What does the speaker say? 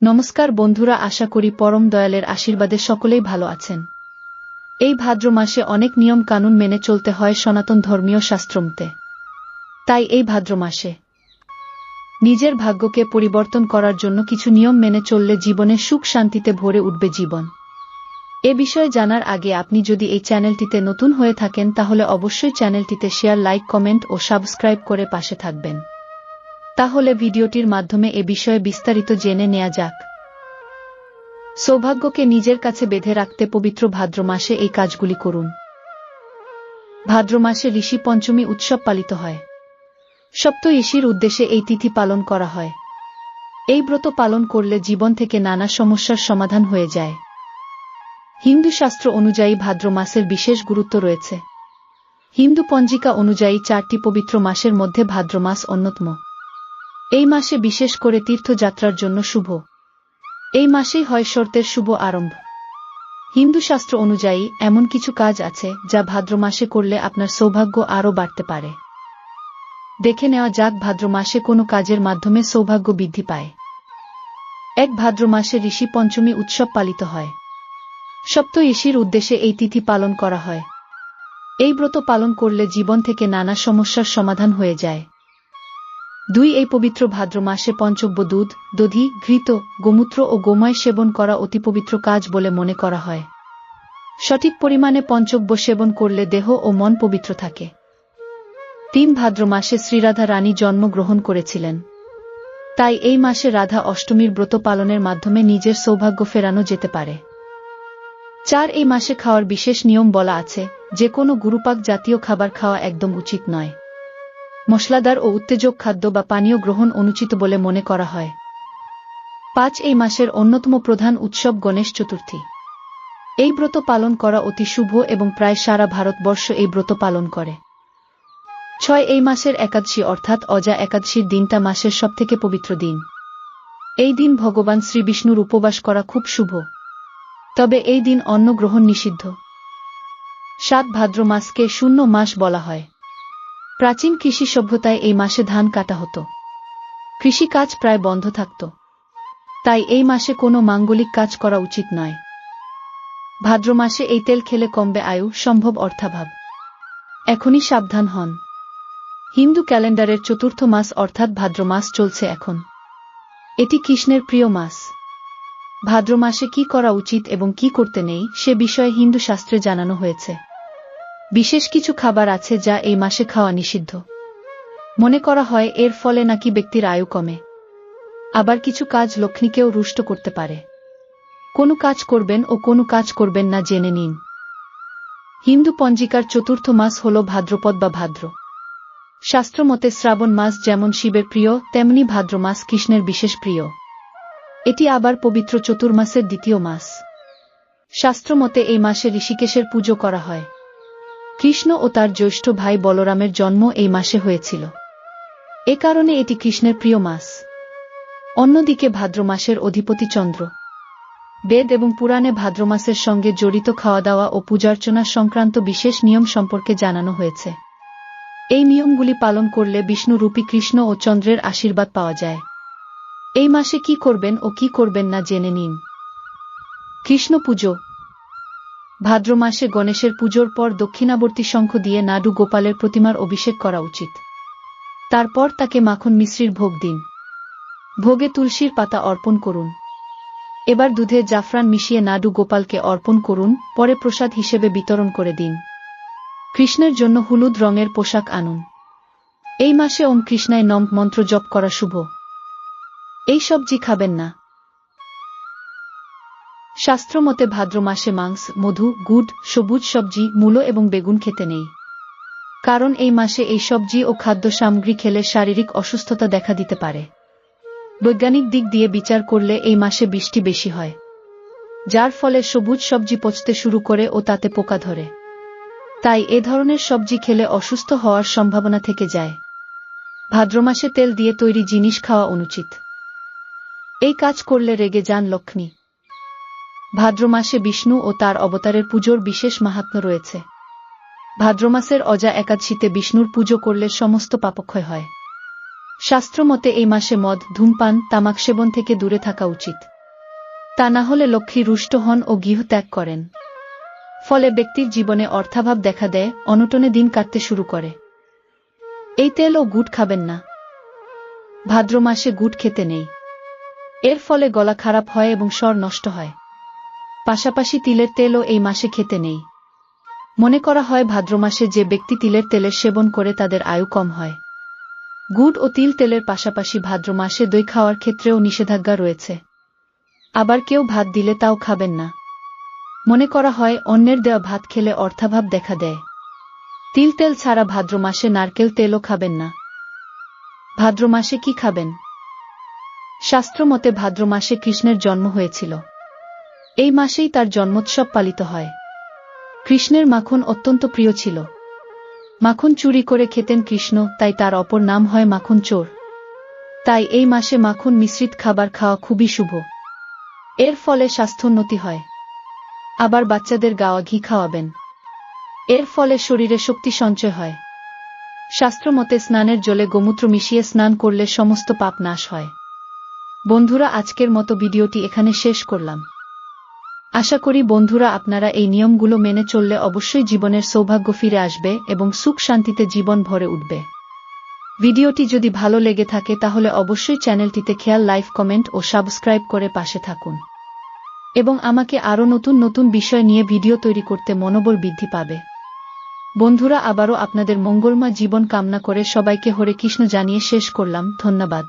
নমস্কার বন্ধুরা, আশা করি পরম দয়ালের আশীর্বাদে সকলেই ভালো আছেন। এই ভাদ্র মাসে অনেক নিয়ম কানুন মেনে চলতে হয় সনাতন ধর্মীয় শাস্ত্রমতে। তাই এই ভাদ্র মাসে নিজের ভাগ্যকে পরিবর্তন করার জন্য কিছু নিয়ম মেনে চললে জীবনে সুখ শান্তিতে ভরে উঠবে জীবন। এ বিষয়ে জানার আগে আপনি যদি এই চ্যানেলটিতে নতুন হয়ে থাকেন তাহলে অবশ্যই চ্যানেলটিতে শেয়ার, লাইক, কমেন্ট ও সাবস্ক্রাইব করে পাশে থাকবেন। তাহলে ভিডিওটির মাধ্যমে এ বিষয়ে বিস্তারিত জেনে নেওয়া যাক। সৌভাগ্যকে নিজের কাছে বেঁধে রাখতে পবিত্র ভাদ্র মাসে এই কাজগুলি করুন। ভাদ্র মাসে ঋষি পঞ্চমী উৎসব পালিত হয়। সপ্তঋষির উদ্দেশ্যে এই তিথি পালন করা হয়। এই ব্রত পালন করলে জীবন থেকে নানা সমস্যার সমাধান হয়ে যায়। হিন্দু শাস্ত্র অনুযায়ী ভাদ্র মাসের বিশেষ গুরুত্ব রয়েছে। হিন্দু পঞ্জিকা অনুযায়ী 4টি পবিত্র মাসের মধ্যে ভাদ্র মাস অন্যতম। এই মাসে বিশেষ করে তীর্থযাত্রার জন্য শুভ। এই মাসেই হয় শরতের শুভ আরম্ভ। হিন্দু শাস্ত্র অনুযায়ী এমন কিছু কাজ আছে যা ভাদ্র মাসে করলে আপনার সৌভাগ্য আরও বাড়তে পারে। দেখে নেওয়া যাক ভাদ্র মাসে কোনো কাজের মাধ্যমে সৌভাগ্য বৃদ্ধি পায়। 1 ভাদ্র মাসে ঋষি পঞ্চমী উৎসব পালিত হয়। সপ্তঋষির উদ্দেশ্যে এই তিথি পালন করা হয়। এই ব্রত পালন করলে জীবন থেকে নানা সমস্যার সমাধান হয়ে যায়। 2 এই পবিত্র ভাদ্র মাসে পঞ্চগব্য দুধ, দধি, ঘৃত, গোমূত্র ও গোময় সেবন করা অতি পবিত্র কাজ বলে মনে করা হয়। সঠিক পরিমাণে পঞ্চগব্য সেবন করলে দেহ ও মন পবিত্র থাকে। 3 ভাদ্র মাসে শ্রীরাধা রানী জন্মগ্রহণ করেছিলেন। তাই এই মাসে রাধা অষ্টমীর ব্রত পালনের মাধ্যমে নিজের সৌভাগ্য ফেরানো যেতে পারে। 4 এই মাসে খাওয়ার বিশেষ নিয়ম বলা আছে, যে কোনো গুরুপাক জাতীয় খাবার খাওয়া একদম উচিত নয়। মশলাদার ও উত্তেজক খাদ্য বা পানীয় গ্রহণ অনুচিত বলে মনে করা হয়। 5 এই মাসের অন্যতম প্রধান উৎসব গণেশ চতুর্থী। এই ব্রত পালন করা অতি শুভ এবং প্রায় সারা ভারতবর্ষ এই ব্রত পালন করে। 6 এই মাসের একাদশী অর্থাৎ অজা একাদশীর দিনটা মাসের সবথেকে পবিত্র দিন। এই দিন ভগবান শ্রীবিষ্ণুর উপবাস করা খুব শুভ। তবে এই দিন অন্ন গ্রহণ নিষিদ্ধ। 7 ভাদ্র মাসকে শূন্য মাস বলা হয়। প্রাচীন কৃষি সভ্যতায় এই মাসে ধান কাটা হতো। কৃষিকাজ প্রায় বন্ধ থাকত। তাই এই মাসে কোনো মাঙ্গলিক কাজ করা উচিত নয়। ভাদ্র মাসে এই তেল খেলে কমবে আয়ু, সম্ভব অর্থাভাব। এখনই সাবধান হন। হিন্দু ক্যালেন্ডারের চতুর্থ মাস অর্থাৎ ভাদ্র মাস চলছে এখন। এটি কৃষ্ণের প্রিয় মাস। ভাদ্র মাসে কি করা উচিত এবং কি করতে নেই সে বিষয়ে হিন্দু শাস্ত্রে জানানো হয়েছে। বিশেষ কিছু খাবার আছে যা এই মাসে খাওয়া নিষিদ্ধ। মনে করা হয় এর ফলে নাকি ব্যক্তির আয়ু কমে। আবার কিছু কাজ লক্ষ্মীকেও রুষ্ট করতে পারে। কোনো কাজ করবেন ও কোনো কাজ করবেন না জেনে নিন। হিন্দু পঞ্জিকার চতুর্থ মাস হল ভাদ্রপদ বা ভাদ্র। শাস্ত্রমতে শ্রাবণ মাস যেমন শিবের প্রিয়, তেমনি ভাদ্র মাস কৃষ্ণের বিশেষ প্রিয়। এটি আবার পবিত্র চতুর্মাসের দ্বিতীয় মাস। শাস্ত্রমতে এই মাসে ঋষিকেশের পুজো করা হয়। কৃষ্ণ ও তার জ্যৈষ্ঠ ভাই বলরামের জন্ম এই মাসে হয়েছিল। এ কারণে এটি কৃষ্ণের প্রিয় মাস। অন্যদিকে ভাদ্র মাসের অধিপতি চন্দ্র। বেদ এবং পুরাণে ভাদ্র মাসের সঙ্গে জড়িত খাওয়া দাওয়া ও পূজার্চনা সংক্রান্ত বিশেষ নিয়ম সম্পর্কে জানানো হয়েছে। এই নিয়মগুলি পালন করলে বিষ্ণুরূপী কৃষ্ণ ও চন্দ্রের আশীর্বাদ পাওয়া যায়। এই মাসে কি করবেন ও কি করবেন না জেনে নিন। কৃষ্ণ পুজো। ভাদ্র মাসে গণেশের পুজোর পর দক্ষিণাবর্তী শঙ্খ দিয়ে নাডু গোপালের প্রতিমার অভিষেক করা উচিত। তারপর তাকে মাখন মিশ্রির ভোগ দিন। ভোগে তুলসীর পাতা অর্পণ করুন। এবার দুধে জাফরান মিশিয়ে নাডু গোপালকে অর্পণ করুন, পরে প্রসাদ হিসেবে বিতরণ করে দিন। কৃষ্ণের জন্য হলুদ রঙের পোশাক আনুন। এই মাসে ওম কৃষ্ণায় নমঃ মন্ত্র জপ করা শুভ। এই সবজি খাবেন না। শাস্ত্রমতে ভাদ্র মাসে মাংস, মধু, গুড়, সবুজ সবজি, মূলো এবং বেগুন খেতে নেই। কারণ এই মাসে এই সবজি ও খাদ্য সামগ্রী খেলে শারীরিক অসুস্থতা দেখা দিতে পারে। বৈজ্ঞানিক দিক দিয়ে বিচার করলে এই মাসে বৃষ্টি বেশি হয়, যার ফলে সবুজ সবজি পচতে শুরু করে ও তাতে পোকা ধরে। তাই এ ধরনের সবজি খেলে অসুস্থ হওয়ার সম্ভাবনা থেকে যায়। ভাদ্র মাসে তেল দিয়ে তৈরি জিনিস খাওয়া অনুচিত। এই কাজ করলে রেগে যান লক্ষ্মী। ভাদ্র মাসে বিষ্ণু ও তার অবতারের পুজোর বিশেষ মাহাত্ম্য রয়েছে। ভাদ্র মাসের অজা একাদশীতে বিষ্ণুর পুজো করলে সমস্ত পাপক্ষয় হয়। শাস্ত্রমতে এই মাসে মদ, ধূমপান, তামাক সেবন থেকে দূরে থাকা উচিত। তা না হলে লক্ষ্মী রুষ্ট হন ও গৃহ ত্যাগ করেন। ফলে ব্যক্তির জীবনে অর্থাভাব দেখা দেয়, অনটনে দিন কাটতে শুরু করে। এই তেল ও গুড় খাবেন না। ভাদ্র মাসে গুড় খেতে নেই। এর ফলে গলা খারাপ হয় এবং স্বর নষ্ট হয়। পাশাপাশি তিলের তেলও এই মাসে খেতে নেই। মনে করা হয় ভাদ্র মাসে যে ব্যক্তি তিলের তেলের সেবন করে তাদের আয়ু কম হয়। গুড় ও তিল তেলের পাশাপাশি ভাদ্র মাসে দই খাওয়ার ক্ষেত্রেও নিষেধাজ্ঞা রয়েছে। আবার কেউ ভাত দিলে তাও খাবেন না। মনে করা হয় অন্যের দেওয়া ভাত খেলে অর্থাভাব দেখা দেয়। তিল তেল ছাড়া ভাদ্র মাসে নারকেল তেলও খাবেন না। ভাদ্র মাসে কি খাবেন? শাস্ত্রমতে ভাদ্র মাসে কৃষ্ণের জন্ম হয়েছিল। এই মাসেই তার জন্মোৎসব পালিত হয়। কৃষ্ণের মাখন অত্যন্ত প্রিয় ছিল। মাখন চুরি করে খেতেন কৃষ্ণ, তাই তার অপর নাম হয় মাখন চোর। তাই এই মাসে মাখন মিশ্রিত খাবার খাওয়া খুবই শুভ। এর ফলে স্বাস্থ্যোন্নতি হয়। আবার বাচ্চাদের গাওয়া ঘি খাওয়াবেন। এর ফলে শরীরে শক্তি সঞ্চয় হয়। শাস্ত্রমতে স্নানের জলে গোমূত্র মিশিয়ে স্নান করলে সমস্ত পাপ নাশ হয়। বন্ধুরা, আজকের মতো ভিডিওটি এখানে শেষ করলাম। আশা করি বন্ধুরা আপনারা এই নিয়মগুলো মেনে চললে অবশ্যই জীবনের সৌভাগ্য ফিরে আসবে এবং সুখ শান্তিতে জীবন ভরে উঠবে। ভিডিওটি যদি ভালো লেগে থাকে তাহলে অবশ্যই চ্যানেলটিতে খেয়াল লাইক কমেন্ট ও সাবস্ক্রাইব করে পাশে থাকুন এবং আমাকে আরও নতুন নতুন বিষয় নিয়ে ভিডিও তৈরি করতে মনোবল বৃদ্ধি পাবে। বন্ধুরা, আবারও আপনাদের মঙ্গলময় জীবন কামনা করে সবাইকে হরে কৃষ্ণ জানিয়ে শেষ করলাম। ধন্যবাদ।